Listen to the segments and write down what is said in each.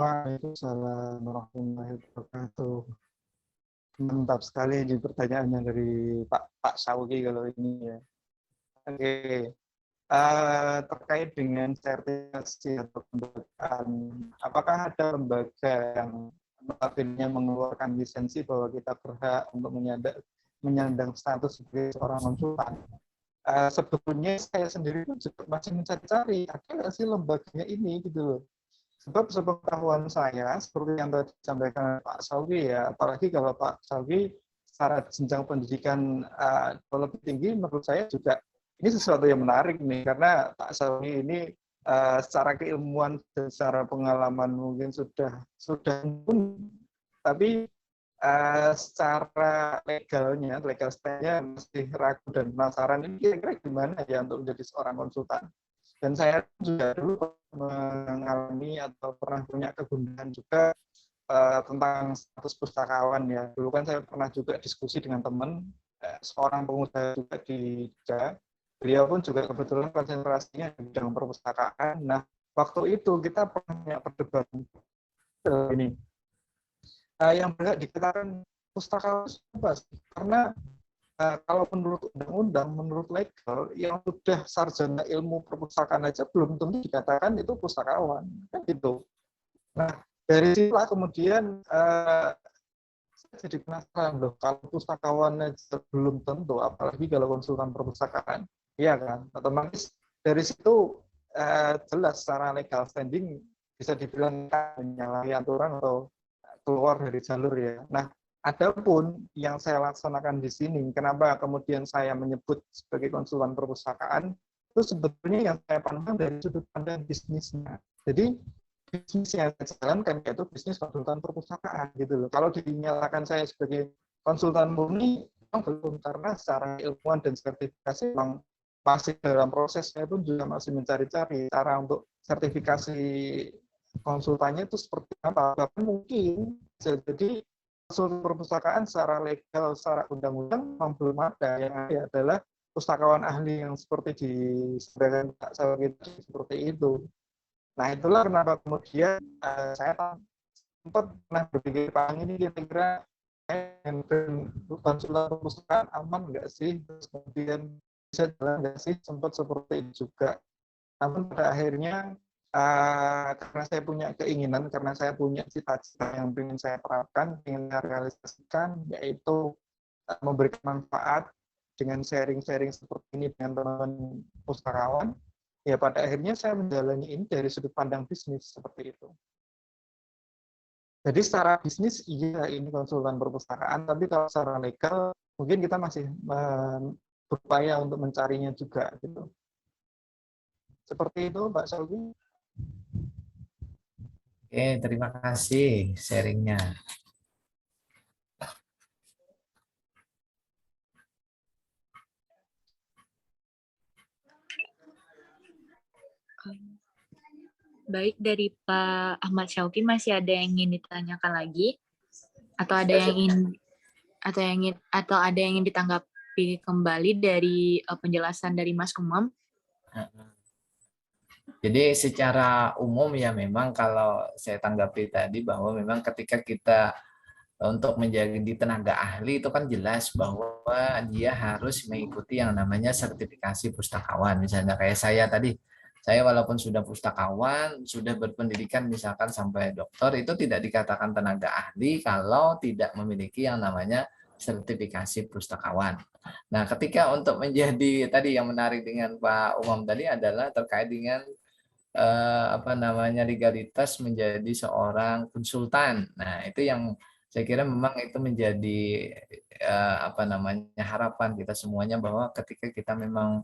Waalaikumsalam warahmatullahi wabarakatuh. Mantap sekali di pertanyaannya dari Pak Sauki kalau ini ya. Oke, terkait dengan sertifikasi atau kelembagaan, apakah ada lembaga yang akhirnya mengeluarkan lisensi bahwa kita berhak untuk menyandang status sebagai seorang konsultan? Sebetulnya saya sendiri pun juga masih mencari-cari ada nggak sih lembaganya ini gitu loh. Sebab sepengetahuan saya, seperti yang tadi disampaikan Pak Sawi ya, apalagi kalau Pak Sawi secara jenjang pendidikan lebih tinggi, menurut saya juga ini sesuatu yang menarik nih, karena Pak Sawi ini secara keilmuan dan secara pengalaman mungkin sudah pun, tapi secara legal style-nya masih ragu dan penasaran ini kira-kira gimana ya untuk menjadi seorang konsultan. Dan saya juga dulu mengalami atau pernah punya kegundahan juga tentang status pustakawan ya. Dulu kan saya pernah juga diskusi dengan teman, seorang pengusaha juga di Jogja. Beliau pun juga kebetulan konsentrasinya di bidang perpustakaan. Nah, waktu itu kita pernah punya perdebatan ini. Yang berhak dikatakan pustakawan apa sih? Karena kalau menurut undang-undang, menurut legal, yang sudah sarjana ilmu perpustakaan aja belum tentu dikatakan itu pustakawan, kan gitu. Nah, dari situlah kemudian saya jadi penasaran loh, kalau pustakawan aja belum tentu, apalagi kalau konsultan perpustakaan, iya kan? Otomatis dari situ jelas secara legal standing bisa dibilang menyalahi aturan atau keluar dari jalur ya. Nah, adapun yang saya laksanakan di sini, kenapa kemudian saya menyebut sebagai konsultan perpustakaan, itu sebetulnya yang saya pandang dari sudut pandang bisnisnya. Jadi bisnis yang saya jalankan yaitu bisnis konsultan perpustakaan gitu loh. Kalau dinyalakan saya sebagai konsultan murni, memang belum, karena secara ilmuwan dan sertifikasi memang masih dalam proses. Saya pun juga masih mencari-cari cara untuk sertifikasi konsultannya itu seperti apa. Bahkan mungkin jadi konsultan perpustakaan secara legal, secara undang-undang memang belum ada. Yang ada adalah pustakawan ahli yang seperti disebutkan Pak Sawi seperti itu. Nah, itulah kenapa kemudian saya sempat pernah berpikir, Pak ini kira-kira konsultan perpustakaan aman nggak sih? Terus kemudian bisa jalan nggak sih? Sempat seperti itu juga. Namun pada akhirnya karena saya punya keinginan, karena saya punya cita-cita yang ingin saya terapkan, ingin saya realisasikan, yaitu memberikan manfaat dengan sharing-sharing seperti ini dengan teman-teman pustakawan, ya pada akhirnya saya menjalani ini dari sudut pandang bisnis seperti itu. Jadi secara bisnis iya ini konsultan perpustakaan, tapi kalau secara legal mungkin kita masih berupaya untuk mencarinya juga gitu. Seperti itu Pak Selvi. Oke, terima kasih sharingnya. Baik, dari Pak Ahmad Syauqi masih ada yang ingin ditanyakan lagi atau ada yang ingin ditanggapi kembali dari penjelasan dari Mas Umam? Jadi secara umum ya memang kalau saya tanggapi tadi bahwa memang ketika kita untuk menjadi tenaga ahli itu kan jelas bahwa dia harus mengikuti yang namanya sertifikasi pustakawan. Misalnya kayak saya tadi, saya walaupun sudah pustakawan, sudah berpendidikan misalkan sampai doktor, itu tidak dikatakan tenaga ahli kalau tidak memiliki yang namanya sertifikasi pustakawan. Nah, ketika untuk menjadi tadi yang menarik dengan Pak Umam tadi adalah terkait dengan apa namanya legalitas menjadi seorang konsultan. Nah, itu yang saya kira memang itu menjadi apa namanya harapan kita semuanya bahwa ketika kita memang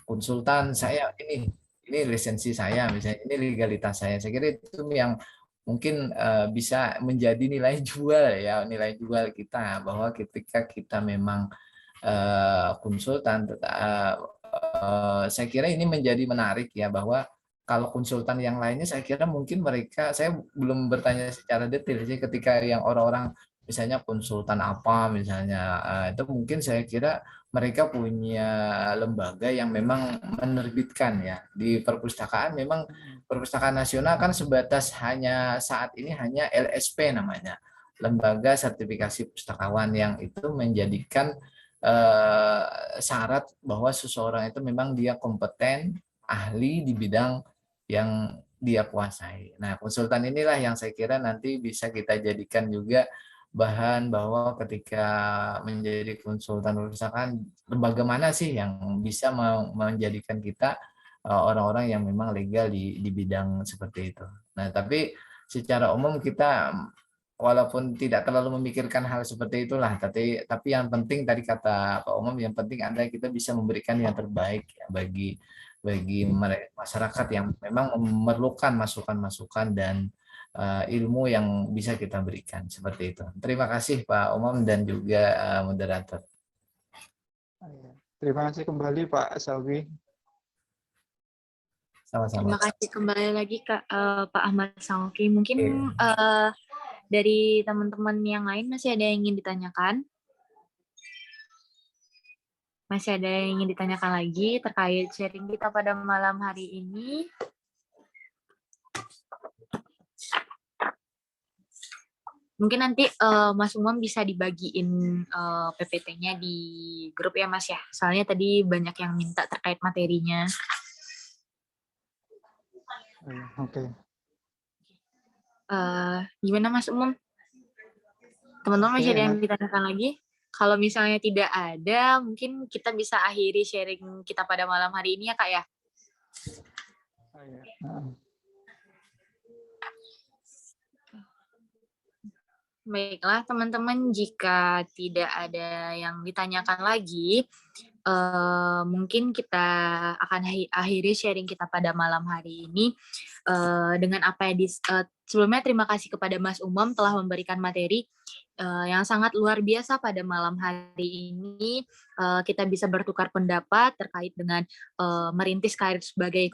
konsultan, saya ini lisensi saya, misalnya ini legalitas saya kira itu yang mungkin bisa menjadi nilai jual ya, nilai jual kita bahwa ketika kita memang konsultan, saya kira ini menjadi menarik ya bahwa kalau konsultan yang lainnya saya kira mungkin mereka, saya belum bertanya secara detail sih ketika yang orang-orang misalnya konsultan apa misalnya, itu mungkin saya kira mereka punya lembaga yang memang menerbitkan ya. Di perpustakaan memang perpustakaan nasional kan sebatas hanya saat ini hanya LSP namanya, lembaga sertifikasi pustakawan, yang itu menjadikan eh, syarat bahwa seseorang itu memang dia kompeten, ahli di bidang yang dia kuasai. Nah, konsultan inilah yang saya kira nanti bisa kita jadikan juga bahan bahwa ketika menjadi konsultan perpustakaan, lembaga mana sih yang bisa menjadikan kita orang-orang yang memang legal di bidang seperti itu. Nah, tapi secara umum kita walaupun tidak terlalu memikirkan hal seperti itulah, tapi yang penting tadi kata Pak Umum, yang penting adalah kita bisa memberikan yang terbaik ya, bagi masyarakat yang memang memerlukan masukan-masukan dan ilmu yang bisa kita berikan seperti itu. Terima kasih Pak Umum dan juga moderator. Terima kasih kembali Pak Sawi. Sama-sama. Terima kasih kembali lagi Pak Ahmad Sauki. Mungkin dari teman-teman yang lain masih ada yang ingin ditanyakan? Masih ada yang ingin ditanyakan lagi terkait sharing kita pada malam hari ini? Mungkin nanti Mas Umam bisa dibagiin PPT-nya di grup ya Mas ya. Soalnya tadi banyak yang minta terkait materinya. Oke. Gimana Mas Umam? Teman-teman masih ada yang ditanyakan lagi? Kalau misalnya tidak ada, mungkin kita bisa akhiri sharing kita pada malam hari ini ya Kak ya. Baiklah teman-teman, jika tidak ada yang ditanyakan lagi, mungkin kita akan akhiri sharing kita pada malam hari ini dengan apa yang sebelumnya terima kasih kepada Mas Umam telah memberikan materi yang sangat luar biasa pada malam hari ini. Kita bisa bertukar pendapat terkait dengan merintis karir sebagai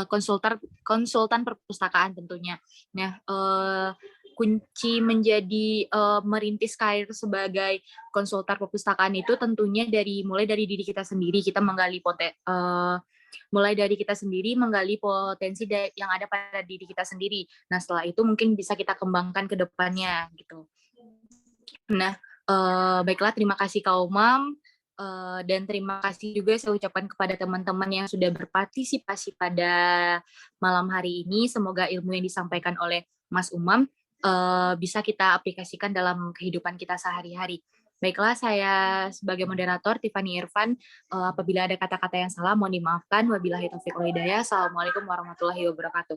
konsultan perpustakaan tentunya. Nah, kunci menjadi merintis karir sebagai konsultan perpustakaan itu tentunya mulai dari diri kita sendiri. Kita mulai dari kita sendiri menggali potensi yang ada pada diri kita sendiri. Nah, setelah itu mungkin bisa kita kembangkan ke depannya gitu. Nah, baiklah, terima kasih Kak Umam, dan terima kasih juga saya ucapkan kepada teman-teman yang sudah berpartisipasi pada malam hari ini. Semoga ilmu yang disampaikan oleh Mas Umam bisa kita aplikasikan dalam kehidupan kita sehari-hari. Baiklah, saya sebagai moderator Tiffany Irfan, apabila ada kata-kata yang salah mohon dimaafkan. Wabillahi taufiq wal hidayah. Assalamualaikum warahmatullahi wabarakatuh.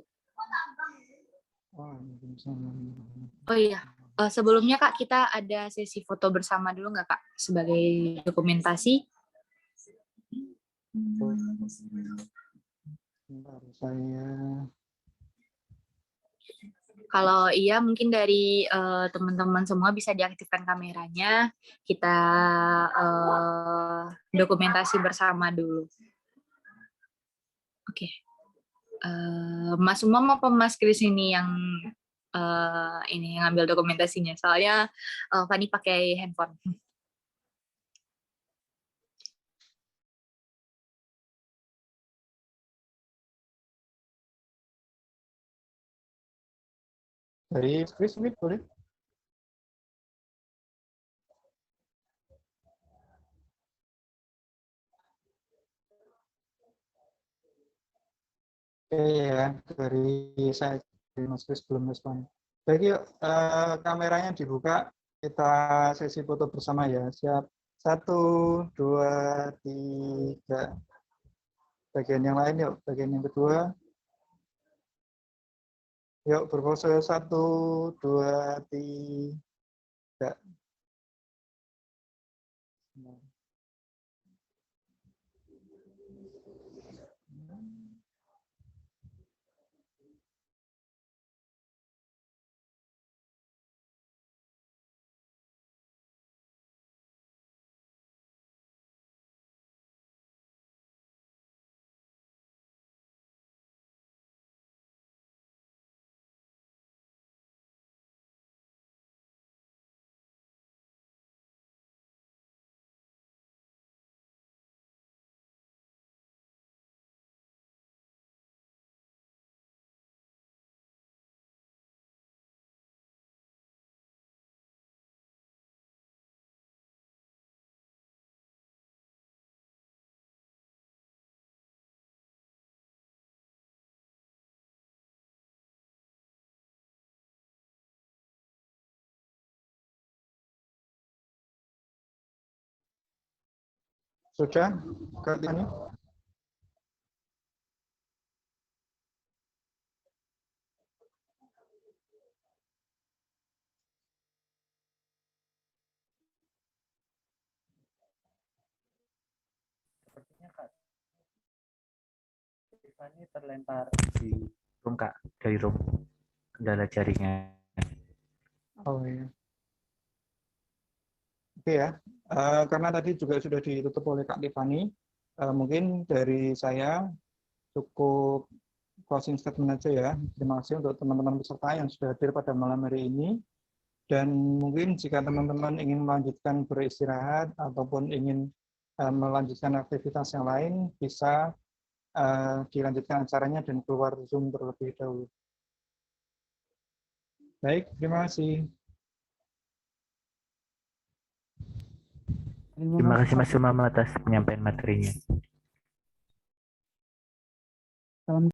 Oh iya, sebelumnya Kak, kita ada sesi foto bersama dulu nggak Kak, sebagai dokumentasi? Kalau iya, mungkin dari teman-teman semua bisa diaktifkan kameranya. Kita dokumentasi bersama dulu. Oke. Mas Umam apa Mas Kris ini yang ngambil dokumentasinya? Soalnya Fani pakai handphone. Dari Chris Smith boleh? Oke ya, dari saya Mas Chris belum respon. Baik yuk, kameranya dibuka, kita sesi foto bersama ya. Siap, 1, 2, 3. Bagian yang lain yuk, bagian yang kedua. Yuk berpose, 1, 2, 3. Sudah, Kak Tiffany? Sepertinya Kak Tiffany terlempar di room Kak, dari room kendala jaringan. Oh iya. Oke ya, karena tadi juga sudah ditutup oleh Kak Tiffany, mungkin dari saya cukup closing statement aja ya. Terima kasih untuk teman-teman peserta yang sudah hadir pada malam hari ini. Dan mungkin jika teman-teman ingin melanjutkan beristirahat ataupun ingin melanjutkan aktivitas yang lain, bisa dilanjutkan acaranya dan keluar Zoom terlebih dahulu. Baik, terima kasih. Terima kasih Mas Umam atas penyampaian materinya. Salam